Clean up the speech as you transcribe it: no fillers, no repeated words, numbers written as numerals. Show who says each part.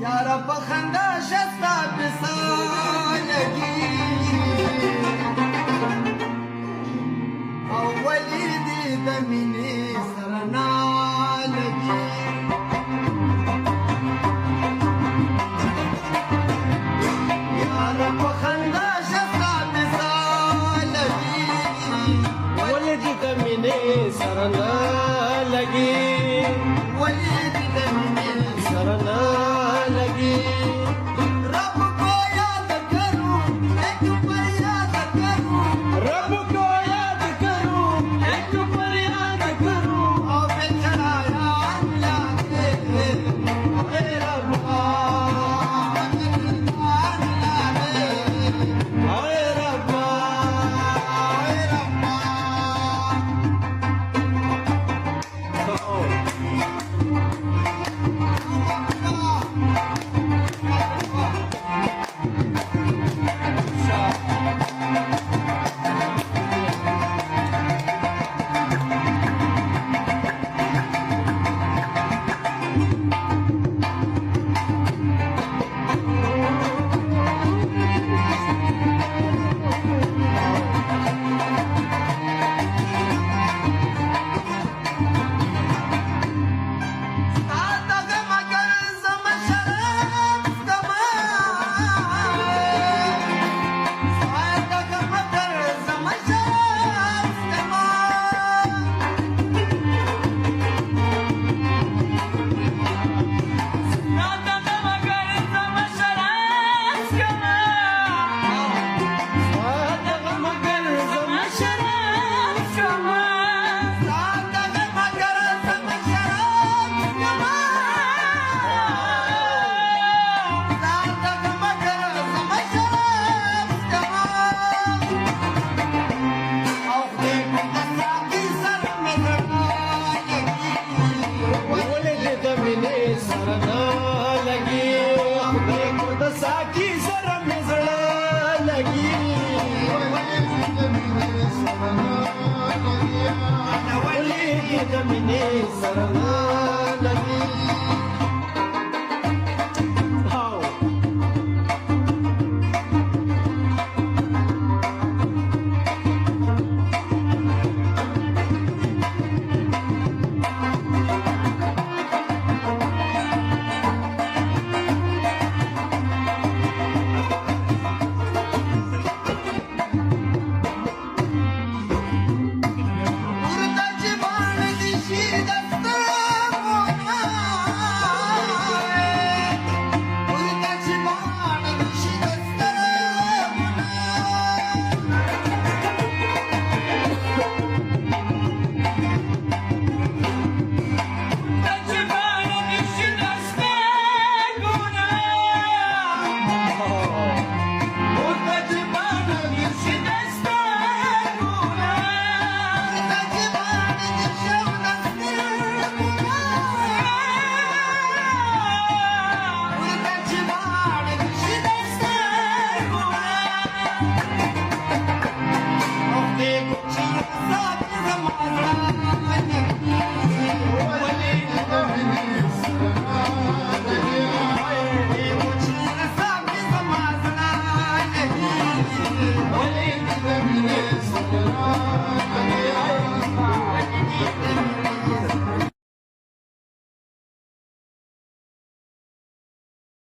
Speaker 1: یارا په خندا شستا پسالګي او ولې دې د مینې سره نالګي یارا په خندا شستا پسالګي
Speaker 2: ولې دې د مینې سره نالګي
Speaker 1: ولې دې د مینې
Speaker 2: سره نالګي
Speaker 1: رب کو یاد کروں ایک پر یاد کروں
Speaker 2: رب کو یاد کروں ایک پر یاد کروں
Speaker 1: او بیچڑا اللہ کے اے رب
Speaker 2: اے رب साकी सर में जड़ा लगी बोले की जमीने सरना लगी